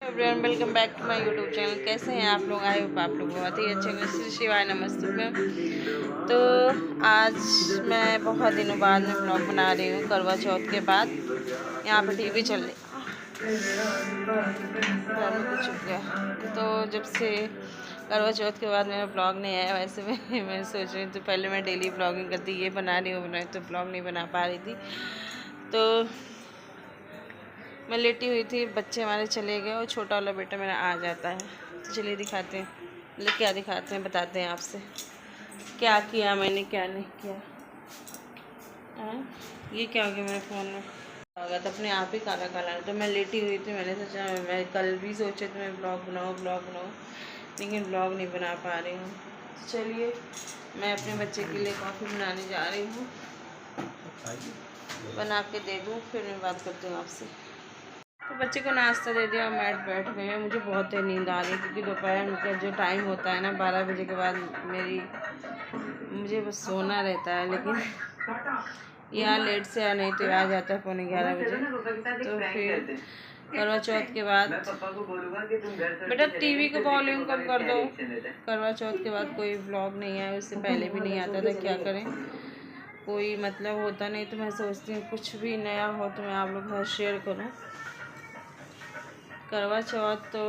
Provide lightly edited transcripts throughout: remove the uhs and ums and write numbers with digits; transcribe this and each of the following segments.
Everyone, welcome back to my YouTube channel. कैसे हैं आप लोग? आई होप आप लोग बहुत ही अच्छे होंगे। श्री शिवाय नमस्ते में। तो आज मैं बहुत दिनों बाद में ब्लॉग बना रही हूँ, करवा चौथ के बाद। यहाँ पर टीवी चल रही, घर में कुछ चुप गया। तो जब से करवा चौथ के बाद मेरा ब्लॉग नहीं आया, वैसे में मैं सोच रही हूँ, तो पहले मैं डेली ब्लॉगिंग करती, ये बना रही हूँ तो ब्लॉग नहीं बना पा रही थी। तो मैं लेटी हुई थी, बच्चे हमारे चले गए और छोटा वाला बेटा मेरा आ जाता है। तो चलिए दिखाते हैं, मतलब क्या दिखाते हैं, बताते हैं आपसे क्या किया मैंने, क्या नहीं किया। ये क्या हो गया मेरे फ़ोन में, हो गया तो अपने आप ही काला काला। तो मैं लेटी हुई थी, मैंने सोचा, मैं कल भी सोचे तो मैं ब्लॉग बनाऊँ, लेकिन ब्लॉग नहीं बना पा रही हूँ। तो चलिए मैं अपने बच्चे के लिए कॉफ़ी बनाने जा रही हूँ, बना के दे दूँ, फिर मैं बात करती हूँ आपसे। तो बच्चे को नाश्ता दे दिया और बैठ गए हैं। मुझे बहुत देर नींद आ रही है, क्योंकि दोपहर का जो टाइम होता है ना, 12 बजे के बाद मुझे बस सोना रहता है। लेकिन यहाँ लेट से आ, नहीं तो आ जाता है 11:15 बजे। तो फिर करवा चौथ के बाद, बेटा टीवी का वॉल्यूम कम कर दो। करवा चौथ के बाद कोई व्लॉग नहीं आया, उससे पहले भी नहीं आता था। क्या करें, कोई मतलब होता नहीं। तो मैं सोचती हूँ कुछ भी नया हो तो मैं आप लोग के साथ शेयर करूँ। करवा चौथ तो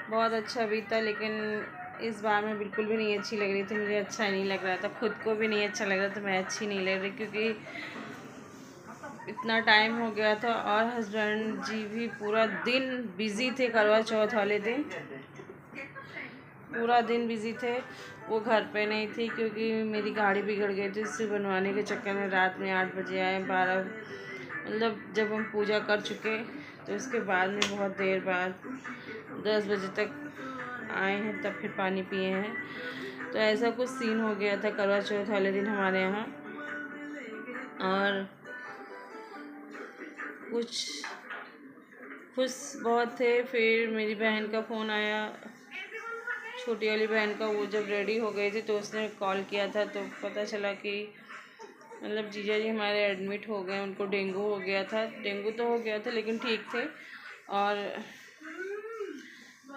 बहुत अच्छा बीता, लेकिन इस बार में बिल्कुल भी नहीं अच्छी लग रही थी। मुझे अच्छा नहीं लग रहा था, खुद को भी नहीं अच्छा लग रहा था, मैं अच्छी नहीं लग रही, क्योंकि इतना टाइम हो गया था। और हस्बैंड जी भी पूरा दिन बिज़ी थे। करवा चौथ वाले दिन पूरा दिन बिज़ी थे, वो घर पे नहीं थी, क्योंकि मेरी गाड़ी बिगड़ गई थी। इससे बनवाने के चक्कर में रात में 8 बजे आए, 12 मतलब जब हम पूजा कर चुके, तो उसके बाद में बहुत देर बाद 10 बजे तक आए हैं, तब फिर पानी पिए हैं। तो ऐसा कुछ सीन हो गया था करवा चौथ वाले दिन हमारे यहाँ। और कुछ खुश बहुत थे। फिर मेरी बहन का फ़ोन आया, छोटी वाली बहन का। वो जब रेडी हो गई थी तो उसने कॉल किया था, तो पता चला कि मतलब जीजा जी हमारे एडमिट हो गए, उनको डेंगू हो गया था। डेंगू तो हो गया था, लेकिन ठीक थे। और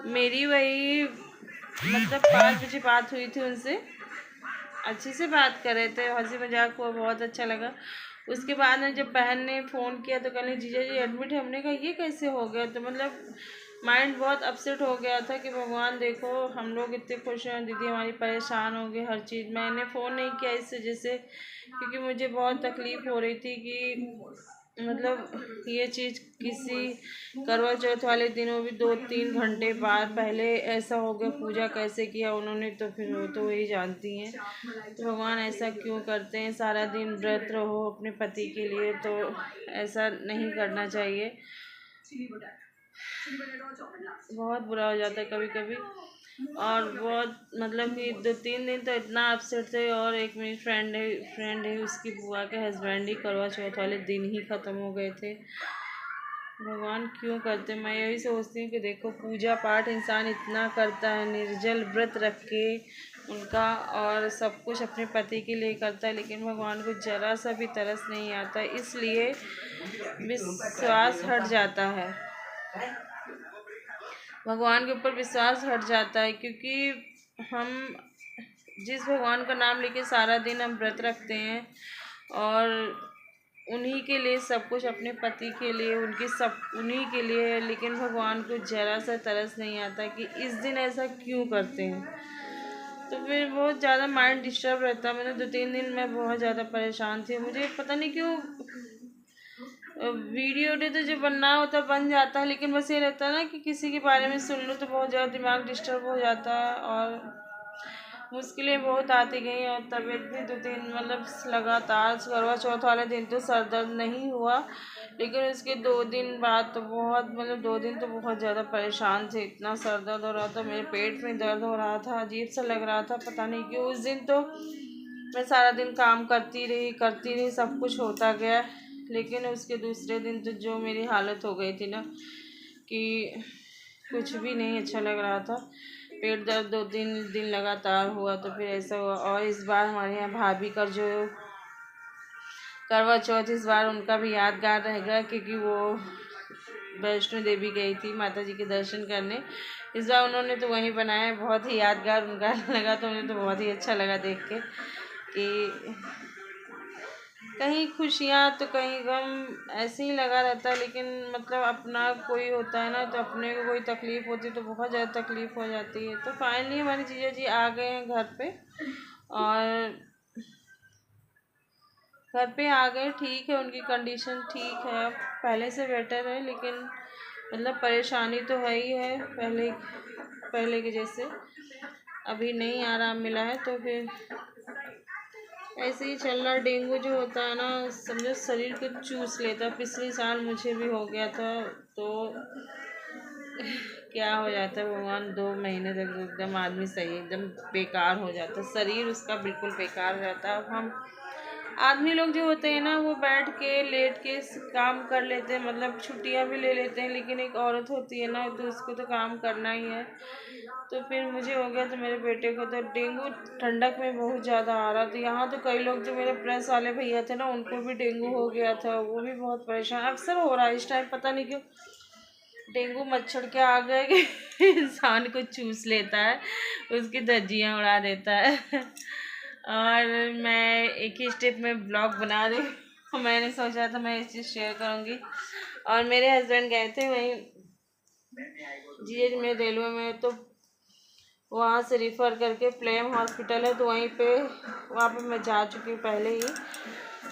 मेरी वही मतलब 5 बजे बात हुई थी उनसे, अच्छे से बात कर रहे थे, हंसी मजाक हुआ, बहुत अच्छा लगा। उसके बाद में जब बहन ने फ़ोन किया तो कहने जीजा जी एडमिट है। हमने कहा ये कैसे हो गया? तो मतलब माइंड बहुत अपसेट हो गया था कि भगवान देखो, हम लोग इतने खुश हैं, दीदी हमारी परेशान हो गई हर चीज़। मैंने फ़ोन नहीं किया इस वजह से, क्योंकि मुझे बहुत तकलीफ़ हो रही थी कि मतलब ये चीज़ किसी करवा चौथ वाले दिनों भी 2-3 घंटे बाद पहले ऐसा हो गया। पूजा कैसे किया उन्होंने, तो फिर वो तो वही जानती हैं। तो भगवान ऐसा क्यों करते हैं? सारा दिन व्रत रहो अपने पति के लिए, तो ऐसा नहीं करना चाहिए। बहुत बुरा हो जाता है कभी कभी। और बहुत मतलब कि 2-3 दिन तो इतना अपसेट थे। और एक मेरी फ्रेंड है, उसकी बुआ के हस्बैंड ही करवा चौथ वाले दिन ही ख़त्म हो गए थे। भगवान क्यों करते? मैं यही सोचती हूँ कि देखो, पूजा पाठ इंसान इतना करता है, निर्जल व्रत रख के उनका, और सब कुछ अपने पति के लिए करता है, लेकिन भगवान को जरा सा भी तरस नहीं आता, इसलिए विश्वास हट जाता है, भगवान के ऊपर विश्वास हट जाता है। क्योंकि हम जिस भगवान का नाम लेके सारा दिन हम व्रत रखते हैं, और उन्हीं के लिए सब कुछ, अपने पति के लिए, उनके सब उन्हीं के लिए है, लेकिन भगवान को जरा सा तरस नहीं आता कि इस दिन ऐसा क्यों करते हैं। तो फिर बहुत ज़्यादा माइंड डिस्टर्ब रहता। मैंने 2-3 दिन मैं बहुत ज़्यादा परेशान थी। मुझे पता नहीं क्यों वीडियो डे तो जो बनना होता बन जाता है, लेकिन बस ये रहता है ना कि किसी के बारे में सुन लो तो बहुत ज़्यादा दिमाग डिस्टर्ब हो जाता है, और मुश्किलें बहुत आती गई। और तबीयत भी 2-3 मतलब लगातार, करवा चौथ वाले दिन तो सर दर्द नहीं हुआ, लेकिन उसके 2 दिन बाद तो बहुत, मतलब 2 दिन तो बहुत ज़्यादा परेशान थे। इतना सर दर्द हो रहा था, मेरे पेट में दर्द हो रहा था, अजीब सा लग रहा था, पता नहीं क्यों। उस दिन तो मैं सारा दिन काम करती रही, सब कुछ होता गया, लेकिन उसके दूसरे दिन तो जो मेरी हालत हो गई थी ना, कि कुछ भी नहीं अच्छा लग रहा था। पेट दर्द 2-3 दिन लगातार हुआ, तो फिर ऐसा हुआ। और इस बार हमारे यहाँ भाभी का जो करवा चौथ, इस बार उनका भी यादगार रहेगा, क्योंकि वो वैष्णो देवी गई थी माता जी के दर्शन करने। इस बार उन्होंने तो वहीं बनाया, बहुत ही यादगार उनका लगा, तो उन्हें तो बहुत ही अच्छा लगा देख के कि कहीं खुशियाँ तो कहीं गम ऐसे ही लगा रहता है। लेकिन मतलब अपना कोई होता है ना, तो अपने को कोई तकलीफ़ होती है तो बहुत ज़्यादा तकलीफ़ हो जाती है। तो फाइनली हमारी जीजा जी आ गए हैं घर पे, और घर पे आ गए। ठीक है, उनकी कंडीशन ठीक है, अब पहले से बेटर है, लेकिन मतलब परेशानी तो है ही है, पहले के जैसे अभी नहीं आराम मिला है। तो फिर ऐसे ही चल रहा। डेंगू जो होता है ना, समझो शरीर को चूस लेता है। पिछले साल मुझे भी हो गया था, तो क्या हो जाता है भगवान, 2 महीने तक एकदम आदमी सही एकदम बेकार हो जाता है, शरीर उसका बिल्कुल बेकार हो जाता है। अब हम आदमी लोग जो होते हैं ना, वो बैठ के लेट के काम कर लेते हैं, मतलब छुट्टियां भी ले लेते हैं, लेकिन एक औरत होती है ना, तो उसको तो काम करना ही है। तो फिर मुझे हो गया, तो मेरे बेटे को तो डेंगू ठंडक में बहुत ज़्यादा आ रहा था। यहाँ तो कई लोग जो मेरे प्रेस वाले भैया थे ना, उनको भी डेंगू हो गया था, वो भी बहुत परेशान। अक्सर हो रहा है इस टाइम, पता नहीं क्यों डेंगू मच्छर के आ गए कि इंसान को चूस लेता है, उसकी धज्जियाँ उड़ा देता है। और मैं एक ही स्टेप में ब्लॉग बना रही हूँ, मैंने सोचा था मैं ये चीज़ शेयर करूँगी। और मेरे हस्बैंड गए थे वहीं जीएच में रेलवे में, तो वहाँ से रिफ़र करके प्लेम हॉस्पिटल है, तो वहाँ पे मैं जा चुकी हूँ पहले ही।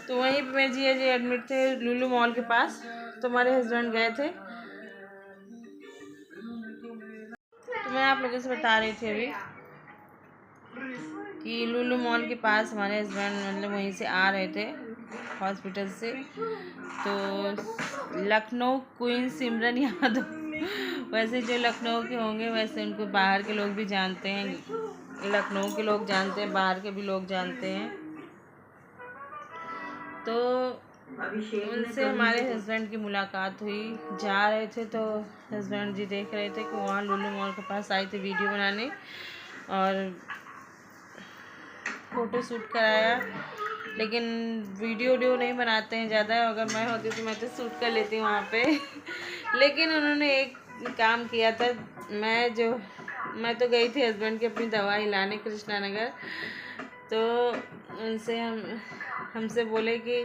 तो वहीं पे मेरे जीजा जी एडमिट थे लुलु मॉल के पास, तो हमारे हस्बैंड गए थे। तो मैं आप लोगों से बता रही थी अभी कि लुलु मॉल के पास हमारे हस्बैंड मतलब वहीं से आ रहे थे हॉस्पिटल से। तो लखनऊ क्वीन सिमरन यादव, वैसे जो लखनऊ के होंगे वैसे उनको बाहर के लोग भी जानते हैं, लखनऊ के लोग जानते हैं, बाहर के भी लोग जानते हैं। तो उनसे हमारे हस्बैंड की मुलाकात हुई, जा रहे थे तो हस्बैंड जी देख रहे थे कि वहाँ लुलु मॉल के पास आई थी वीडियो बनाने, और फ़ोटो शूट कराया। लेकिन वीडियो नहीं बनाते हैं ज़्यादा, अगर मैं होती तो मैं तो शूट कर लेती हूँ वहाँ पे। लेकिन उन्होंने एक काम किया था, मैं तो गई थी हस्बैंड की अपनी दवाई लाने कृष्णा नगर। तो उनसे हमसे बोले कि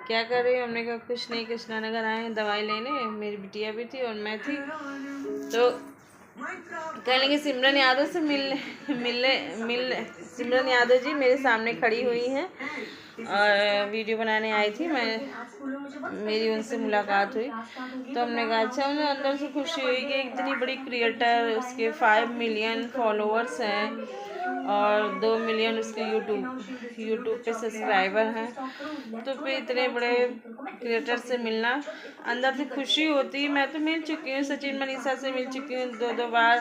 क्या कर रही हो, हमने कहा कुछ नहीं, कृष्णा नगर आए हैं दवाई लेने, मेरी बिटिया भी थी और मैं थी। तो कह लेंगे सिमरन यादव से मिल सिमरन यादव जी मेरे सामने खड़ी हुई हैं और वीडियो बनाने आई थी, मेरी उनसे मुलाकात हुई। तो हमने कहा अच्छा, मुझे अंदर से खुशी हुई कि इतनी बड़ी क्रिएटर, उसके 5 मिलियन फॉलोअर्स हैं और 2 मिलियन उसके यूट्यूब पे सब्सक्राइबर हैं। तो फिर इतने बड़े क्रिएटर से मिलना अंदर से खुशी होती है। मैं तो मिल चुकी हूँ, सचिन मनीषा से मिल चुकी हूँ 2 बार,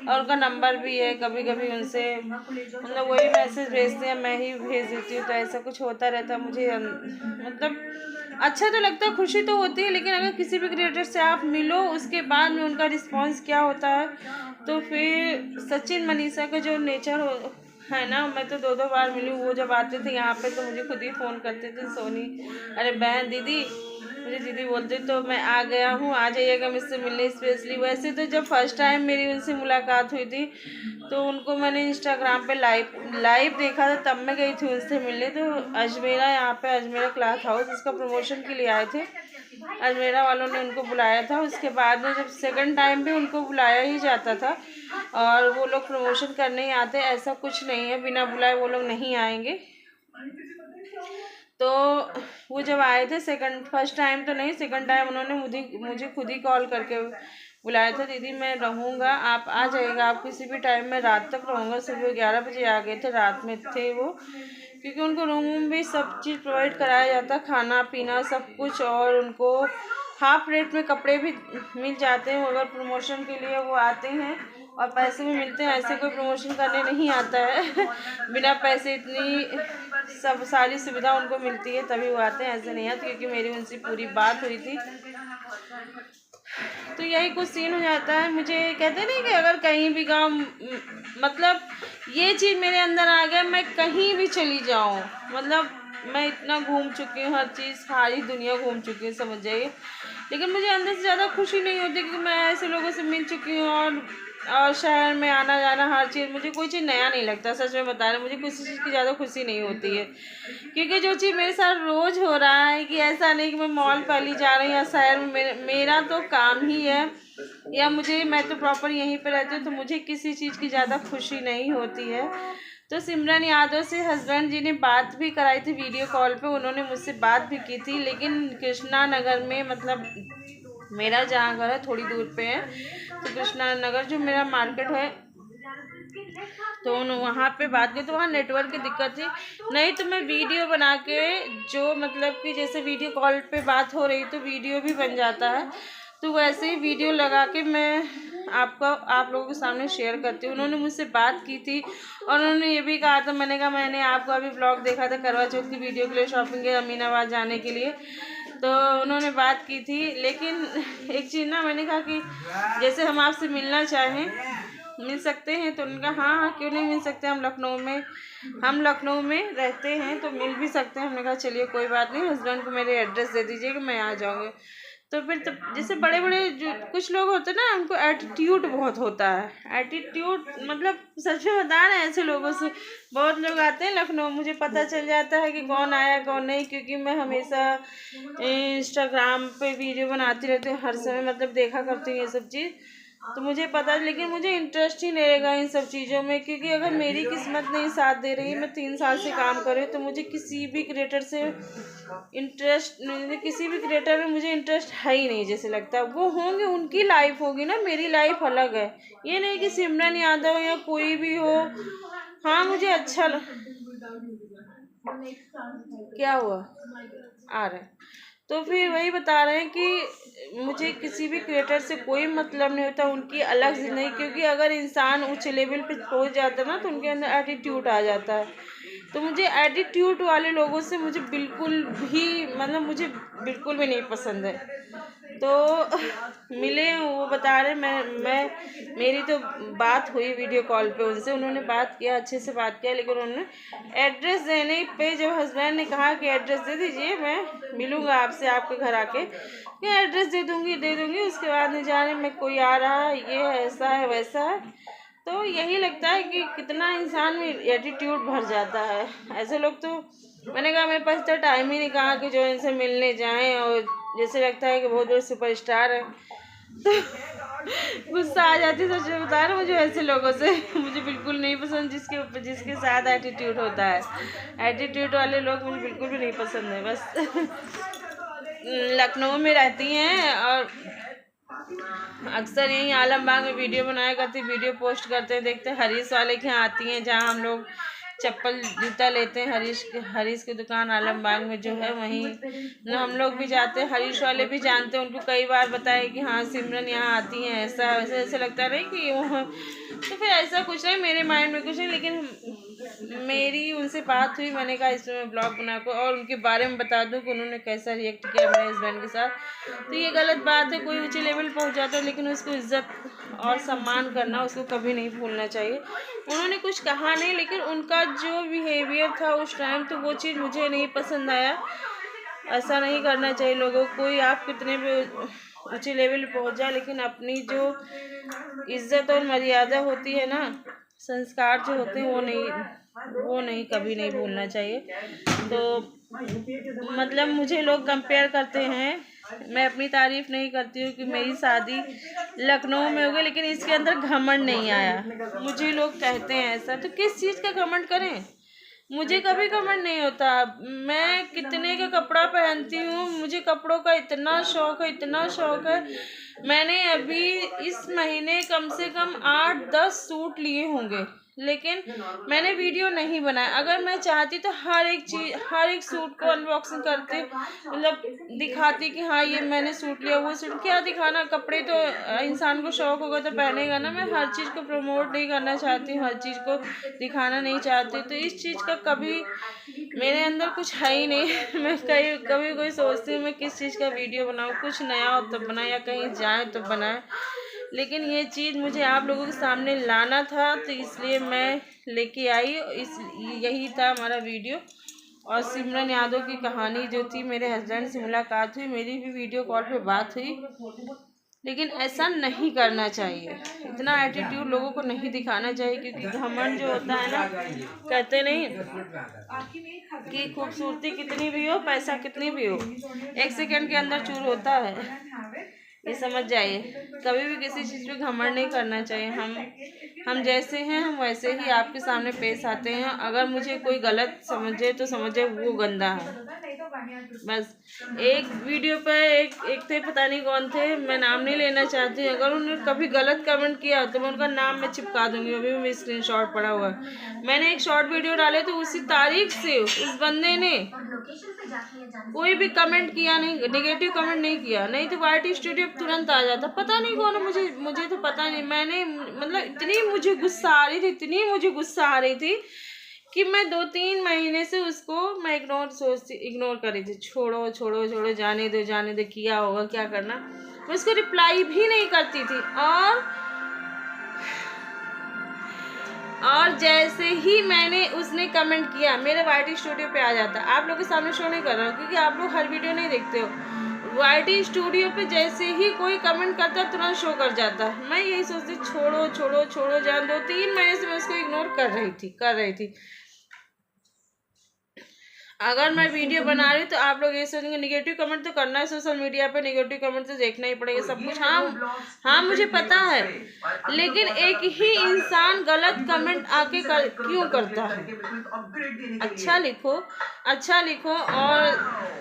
और उनका नंबर भी है। कभी कभी उनसे मतलब वही मैसेज भेजते हैं, मैं ही भेज देती हूँ, तो ऐसा कुछ होता रहता है। मुझे मतलब अच्छा तो लगता है, खुशी तो होती है, लेकिन अगर किसी भी क्रिएटर से आप मिलो उसके बाद में उनका रिस्पॉन्स क्या होता है, तो फिर सचिन मनीषा का जो नेचर है ना, मैं तो 2 बार मिली हूँ। वो जब आते थे यहाँ पे तो मुझे खुद ही फ़ोन करते थे, सोनी अरे बहन दीदी, मुझे दीदी बोलते, तो मैं आ गया हूँ, आ जाइएगा मुझसे मिलने स्पेशली। वैसे तो जब फर्स्ट टाइम मेरी उनसे मुलाकात हुई थी, तो उनको मैंने इंस्टाग्राम पे लाइव देखा था, तब मैं गई थी उनसे मिलने। तो अजमेरा, यहाँ पे अजमेरा क्लॉथ हाउस, इसका प्रमोशन के लिए आए थे, अजमेरा वालों ने उनको बुलाया था। उसके बाद में जब सेकंड टाइम भी उनको बुलाया ही जाता था, और वो लोग प्रमोशन करने ही आते, ऐसा कुछ नहीं है बिना बुलाए वो लोग नहीं आएंगे। तो वो जब आए थे फर्स्ट टाइम तो नहीं, सेकंड टाइम उन्होंने मुझे खुद ही कॉल करके बुलाया था, दीदी मैं रहूँगा, आप आ जाइएगा, आप किसी भी टाइम में रात तक रहूँगा। सुबह 11 बजे आ गए थे, रात में थे वो, क्योंकि उनको रूम भी सब चीज़ प्रोवाइड कराया जाता, खाना पीना सब कुछ, और उनको हाफ रेट में कपड़े भी मिल जाते हैं। अगर प्रमोशन के लिए वो आते हैं और पैसे भी मिलते हैं, ऐसे कोई प्रमोशन करने नहीं आता है। बिना पैसे इतनी सब सारी सुविधा उनको मिलती है तभी वो आते हैं, ऐसे नहीं आते, क्योंकि मेरी उनसे पूरी बात हुई थी। तो यही कुछ सीन हो जाता है। मुझे कहते नहीं कि अगर कहीं भी गाँव, मतलब ये चीज़ मेरे अंदर आ गया, मैं कहीं भी चली जाऊँ, मतलब मैं इतना घूम चुकी हूँ, हर चीज़ सारी दुनिया घूम चुकी हूँ, समझ जाइए। लेकिन मुझे अंदर से ज़्यादा खुशी नहीं होती, क्योंकि मैं ऐसे लोगों से मिल चुकी हूँ, और शहर में आना जाना हर चीज़, मुझे कोई चीज़ नया नहीं लगता। सच में बता रहे, मुझे किसी चीज़ की ज़्यादा खुशी नहीं होती है, क्योंकि जो चीज़ मेरे साथ रोज़ हो रहा है, कि ऐसा नहीं कि मैं मॉल पहली जा रही हूँ या शहर में, मेरा तो काम ही है, या मैं तो प्रॉपर यहीं पे रहती हूँ, तो मुझे किसी चीज़ की ज़्यादा खुशी नहीं होती है। तो सिमरन यादव से हस्बैंड जी ने बात भी कराई थी वीडियो कॉल पे, उन्होंने मुझसे बात भी की थी, लेकिन कृष्णा नगर में, मतलब मेरा जहाँ घर है थोड़ी दूर पे है, तो कृष्णा नगर जो मेरा मार्केट है, तो वहाँ पे बात की, तो वहाँ नेटवर्क की दिक्कत थी। नहीं तो मैं वीडियो बना के, जो मतलब कि जैसे वीडियो कॉल पे बात हो रही तो वीडियो भी बन जाता है, तो वैसे ही वीडियो लगा के मैं आप लोगों के सामने शेयर करती हूँ। उन्होंने मुझसे बात की थी, और उन्होंने ये भी कहा था, मैंने कहा मैंने आपका अभी ब्लॉग देखा था करवा चौथ की वीडियो के लिए, शॉपिंग के अमीनाबाद जाने के लिए, तो उन्होंने बात की थी। लेकिन एक चीज़ ना, मैंने कहा कि जैसे हम आपसे मिलना चाहें, मिल सकते हैं, तो उनका हाँ हाँ क्यों नहीं मिल सकते, हम लखनऊ में रहते हैं, तो मिल भी सकते हैं। हमने कहा चलिए कोई बात नहीं, हस्बैंड को मेरे एड्रेस दे दीजिए कि मैं आ जाऊँगी। तो फिर जैसे बड़े बड़े जो कुछ लोग होते हैं ना, उनको एटीट्यूड बहुत होता है, एटीट्यूड मतलब सच में बता रहे हैं, ऐसे लोगों से बहुत लोग आते हैं लखनऊ, मुझे पता चल जाता है कि कौन आया कौन नहीं, क्योंकि मैं हमेशा इंस्टाग्राम पे वीडियो बनाती रहती हूँ हर समय, मतलब देखा करती हूँ ये सब चीज़, तो मुझे पता, लेकिन मुझे इंटरेस्ट ही नहीं रहेगा इन सब चीज़ों में, क्योंकि अगर मेरी किस्मत नहीं साथ दे रही, मैं 3 साल से काम कर रही हूँ, तो मुझे किसी भी क्रिएटर से किसी भी क्रिएटर में मुझे इंटरेस्ट है ही नहीं, जैसे लगता है वो होंगे, उनकी लाइफ होगी ना, मेरी लाइफ अलग है। ये नहीं कि सिमरन यादव या कोई भी हो, हाँ मुझे क्या हुआ आ रहा है, तो फिर वही बता रहे हैं कि मुझे किसी भी क्रिएटर से कोई मतलब नहीं होता, उनकी अलग जिंदगी, क्योंकि अगर इंसान उच्च लेवल पे पहुंच जाता है ना, तो उनके अंदर एटीट्यूड आ जाता है। तो मुझे एटीट्यूड वाले लोगों से मुझे बिल्कुल भी, मतलब मुझे बिल्कुल भी नहीं पसंद है। तो मिले, वो बता रहे, मैं मेरी तो बात हुई वीडियो कॉल पे उनसे, उन्होंने बात किया, अच्छे से बात किया, लेकिन उन्होंने एड्रेस देने पे, जब हस्बैंड ने कहा कि एड्रेस दे दीजिए, मैं मिलूँगा आपसे आपके घर आके, कि एड्रेस दे दूँगी, उसके बाद नहीं जाने मैं कोई आ रहा है, ये है, ऐसा है, वैसा है। तो यही लगता है कि कितना इंसान में एटीट्यूड भर जाता है, ऐसे लोग तो, मैंने कहा मेरे पास तो टाइम ही नहीं कहा कि जो इनसे मिलने जाएं, और जैसे लगता है कि बहुत बड़े सुपरस्टार है, तो गुस्सा आ जाती है। सच में बता रहा हूँ, मुझे ऐसे लोगों से मुझे बिल्कुल नहीं पसंद, जिसके साथ एटीट्यूड होता है, एटीट्यूड वाले लोग मुझे बिल्कुल भी नहीं पसंद है। बस लखनऊ में रहती हैं, और अक्सर यहीं आलमबाग में वीडियो बनाया करती, वीडियो पोस्ट करते हैं, देखते हैं हरीश वाले के यहाँ आती हैं, जहाँ हम लोग चप्पल जूता लेते हैं, हरीश की दुकान आलमबाग में जो है, वहीं ना हम लोग भी जाते हैं, हरीश वाले भी जानते हैं उनको, कई बार बताए कि हाँ सिमरन यहाँ आती हैं, ऐसा वैसे, ऐसे लगता रहे कि वो, तो फिर ऐसा कुछ नहीं, मेरे माइंड में कुछ नहीं, लेकिन मेरी उनसे बात हुई, मैंने कहा इसमें मैं ब्लॉग बना कर और उनके बारे में बता दूं कि उन्होंने कैसा रिएक्ट किया मेरे हस्बैंड के साथ। तो ये गलत बात है, कोई ऊंचे लेवल पहुंच जाता है, लेकिन उसको इज्जत और सम्मान करना उसको कभी नहीं भूलना चाहिए। उन्होंने कुछ कहा नहीं, लेकिन उनका जो बिहेवियर था उस टाइम, तो वो चीज़ मुझे नहीं पसंद आया। ऐसा नहीं करना चाहिए लोगों को, कोई आप कितने भी ऊंचे लेवल पे पहुंच जाए, लेकिन अपनी जो इज्जत और मर्यादा होती है ना, संस्कार जो होते हैं, वो नहीं कभी नहीं भूलना चाहिए। तो मतलब मुझे लोग कंपेयर करते हैं, मैं अपनी तारीफ नहीं करती हूँ कि मेरी शादी लखनऊ में हो गई, लेकिन इसके अंदर घमंड नहीं आया। मुझे लोग कहते हैं ऐसा, तो किस चीज़ का घमंड करें, मुझे कभी घमंड नहीं होता। मैं कितने का कपड़ा पहनती हूँ, मुझे कपड़ों का इतना शौक है, इतना शौक है। मैंने अभी इस महीने कम से कम 8-10 सूट लिए होंगे, लेकिन मैंने वीडियो नहीं बनाया। अगर मैं चाहती तो हर एक सूट को अनबॉक्सिंग करते, मतलब दिखाती कि हाँ ये मैंने सूट लिया, वो सूट क्या दिखाना, कपड़े तो इंसान को शौक होगा तो पहनेगा ना। मैं हर चीज़ को प्रमोट नहीं करना चाहती हूँ, हर चीज़ को दिखाना नहीं चाहती, तो इस चीज़ का कभी मेरे अंदर कुछ है ही नहीं। मैं कभी कोई सोचती हूँ मैं किस चीज़ का वीडियो बनाऊँ, कुछ नया हो तब बनाए, या कहीं जाए तो बनाए, लेकिन ये चीज़ मुझे आप लोगों के सामने लाना था, तो इसलिए मैं लेके आई। यही था हमारा वीडियो, और सिमरन यादव की कहानी जो थी, मेरे हस्बैंड से मुलाकात हुई, मेरी भी वीडियो कॉल पे बात हुई, लेकिन ऐसा नहीं करना चाहिए। इतना एटीट्यूड लोगों को नहीं दिखाना चाहिए, क्योंकि घमंड जो होता है ना, कहते नहीं कि खूबसूरती कितनी भी हो, पैसा कितनी भी हो, 1 सेकंड के अंदर चूर होता है। ये समझ जाइए, कभी भी किसी चीज़ पे घमंड नहीं करना चाहिए। हम जैसे हैं हम वैसे ही आपके सामने पेश आते हैं। अगर मुझे कोई गलत समझे तो समझे वो गंदा है। बस एक वीडियो पे एक थे, पता नहीं कौन थे, मैं नाम नहीं लेना चाहती, अगर उन्होंने कभी गलत कमेंट किया तो मैं उनका नाम मैं चिपका दूंगी। अभी भी स्क्रीनशॉट पड़ा हुआ है। मैंने एक शॉर्ट वीडियो डाले तो उसी तारीख से उस बंदे ने कोई भी कमेंट किया नहीं, नेगेटिव कमेंट नहीं किया, नहीं तो YT स्टूडियो तुरंत आ जाता। पता नहीं कौन है, मुझे तो पता नहीं। मैंने मतलब इतनी मुझे गुस्सा आ रही थी कि मैं 2-3 महीने से उसको मैं इग्नोर कर रही थी। छोड़ो, जाने दो, किया होगा, क्या करना। मैं उसको रिप्लाई भी नहीं करती थी। और जैसे ही मैंने उसने कमेंट किया, मेरे YT स्टूडियो पे आ जाता। आप लोगों के सामने शो नहीं कर रहा हूँ क्योंकि आप लोग हर वीडियो नहीं देखते हो। YT स्टूडियो पे जैसे ही कोई कमेंट करता तुरंत शो कर जाता। मैं यही सोचती, छोड़ो जान। 2-3 महीने से मैं उसको इग्नोर कर रही थी। अगर मैं वीडियो बना रही हूँ तो आप लोग ये सोचेंगे निगेटिव कमेंट तो करना है सोशल मीडिया पे, निगेटिव कमेंट तो देखना ही पड़ेगा सब कुछ। हाँ मुझे पता है, लेकिन एक ही इंसान गलत कमेंट आके क्यों करता है? अच्छा लिखो और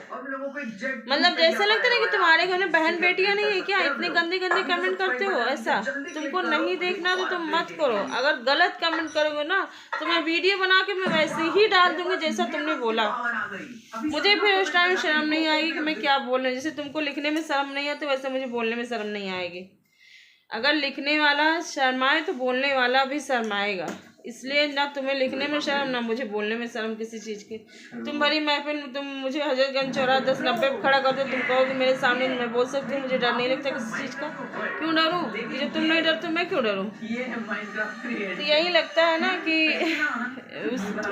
मतलब जैसा लगता है कि तुम्हारे घर में बहन बेटियां नहीं है क्या, इतने गंदे कमेंट करते हो? ऐसा तुमको नहीं देखना तो तुम मत करो। अगर गलत कमेंट करोगे ना तो मैं वीडियो बना के मैं वैसे ही डाल दूंगी जैसा तुमने बोला। मुझे फिर उस टाइम शर्म नहीं आएगी कि मैं क्या बोल रही हूँ। जैसे तुमको लिखने में शर्म नहीं आती वैसे मुझे बोलने में शर्म नहीं आएगी। अगर लिखने वाला शर्माए तो बोलने वाला भी शर्माएगा। इसलिए ना तुम्हें लिखने में शर्म ना मुझे बोलने में शर्म किसी चीज़ की। तुम भरी महफिल तुम मुझे हजरतगंज चौराहा 10-90 पे खड़ा कर दो, तुम कहोगे मेरे सामने मैं बोल सकती हूँ, मुझे डर नहीं लगता किसी चीज़ का। क्यों डरूँ? जब तुम नहीं डरते मैं क्यों डरूँ? तो यही लगता है ना कि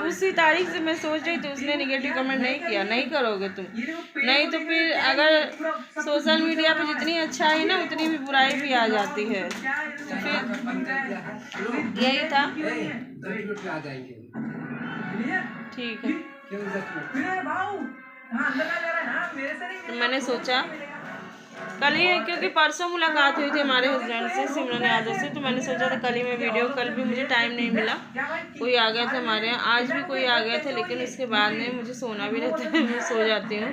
उसी तारीख से मैं सोच रही थी, उसने निगेटिव कमेंट नहीं किया। नहीं करोगे तुम, नहीं तो फिर अगर सोशल मीडिया पे जितनी अच्छाई ना उतनी भी बुराई भी आ जाती है। तो फिर यही था। ठीक है, तो मैंने सोचा कल ही, क्योंकि परसों मुलाकात हुई थी हमारे हस्बैंड से, सिमरन यादव से, तो मैंने सोचा था कल ही मैं वीडियो, कल भी मुझे टाइम नहीं मिला, कोई आ गया था हमारे यहाँ, आज भी कोई आ गया था, लेकिन उसके बाद में मुझे सोना भी रहता है, मैं सो जाती हूँ,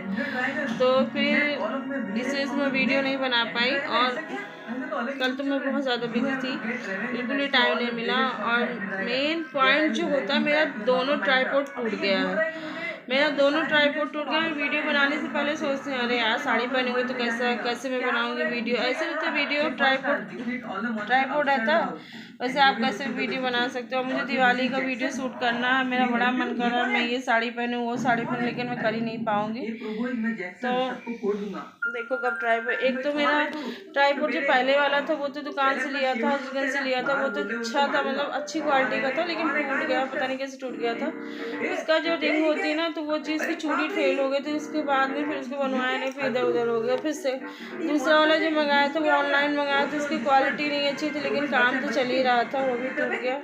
तो फिर इसलिए मैं वीडियो नहीं बना पाई। और कल तो मैं बहुत ज़्यादा बिजी थी, बिल्कुल ही टाइम नहीं मिला। और मेन पॉइंट जो होता है, मेरा दोनों ट्राइपॉड टूट गया है। मैं वीडियो बनाने से पहले सोचती हूँ अरे यार साड़ी पहनूंगी तो कैसे मैं बनाऊंगी वीडियो। ऐसे तो वीडियो ट्राइपॉड रहता, वैसे आप कैसे वीडियो बना सकते हो। मुझे दिवाली का वीडियो शूट करना है, मेरा बड़ा मन कर रहा है मैं ये साड़ी पहनूँ वो साड़ी पहनूँ, लेकिन मैं कर ही नहीं पाऊँगी। तो देखो कब ट्राइपॉड, एक तो मेरा ट्राइपॉड जो पहले वाला था वो तो दुकान से लिया था, वो तो अच्छा था, मतलब अच्छी क्वालिटी का था, लेकिन टूट गया, पता नहीं कैसे टूट गया था। उसका जो रिंग होती है ना तो वो चीज़ की चूड़ी फेल हो गई थी, उसके बाद में फिर उसको बनवाया नहीं, फिर इधर उधर हो गया। फिर से दूसरा वाला जो मंगाया था वो ऑनलाइन मंगाया था, उसकी क्वालिटी नहीं अच्छी थी, लेकिन काम तो चल ही रहा था, वो भी टूट गया।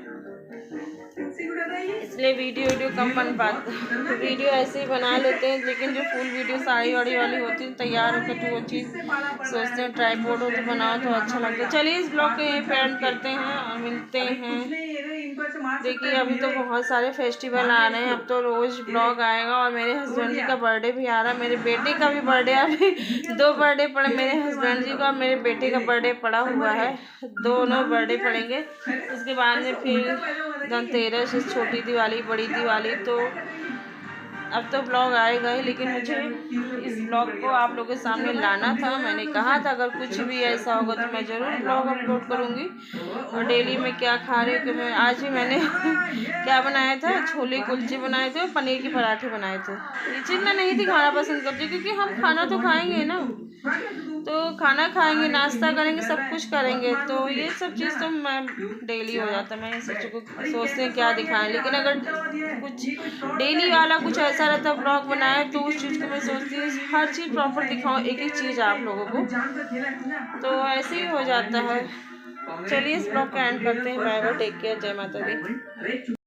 इसलिए वीडियो कम बन पाते, वीडियो ऐसे ही बना लेते हैं, लेकिन जो फुल वीडियो साड़ी वाड़ी वाली होती है तैयार होकर तो वो चीज़ सोचते हैं ट्राइपॉड हो तो बनाओ तो अच्छा लगता है। चलिए इस ब्लॉग को यहीं पे एंड करते हैं और मिलते हैं। देखिए अभी तो बहुत सारे फेस्टिवल आ रहे हैं, अब तो रोज़ ब्लॉग आएगा। और मेरे हस्बैंड जी का बर्थडे भी आ रहा है, मेरे बेटे का भी बर्थडे, अभी 2 बर्थडे पड़े, मेरे हस्बैंड जी का और मेरे बेटे का बर्थडे पड़ा हुआ है, दोनों बर्थडे पड़ेंगे। उसके बाद में फिर धनतेरस, छोटी दिवाली, बड़ी दिवाली, तो अब तो ब्लॉग आएगा ही, लेकिन मुझे इस ब्लॉग को आप लोगों के सामने लाना था। मैंने कहा था अगर कुछ भी ऐसा होगा तो मैं ज़रूर ब्लॉग अपलोड करूँगी। और डेली मैं क्या खा रही हूँ कि मैं आज भी मैंने क्या बनाया था, छोले कुलचे बनाए थे, पनीर के पराठे बनाए थे। ये चीज़ मैं नहीं थी खाना पसंद करती, क्योंकि हम खाना तो खाएंगे ना, तो खाना खाएंगे, नाश्ता करेंगे, सब कुछ करेंगे, तो ये सब चीज़ तो मैं डेली हो जाता है। मैं इन सोचते हैं क्या दिखाएं, लेकिन अगर कुछ डेली वाला कुछ ऐसा सारा तो ब्लॉग बनाया, तो उस चीज़ को मैं सोचती हूँ हर चीज़ प्रॉपर दिखाऊँ, एक एक चीज़ आप लोगों को, तो ऐसे ही हो जाता है। चलिए इस ब्लॉग का एंड करते हैं। बाय बाय, टेक केयर, जय माता दी।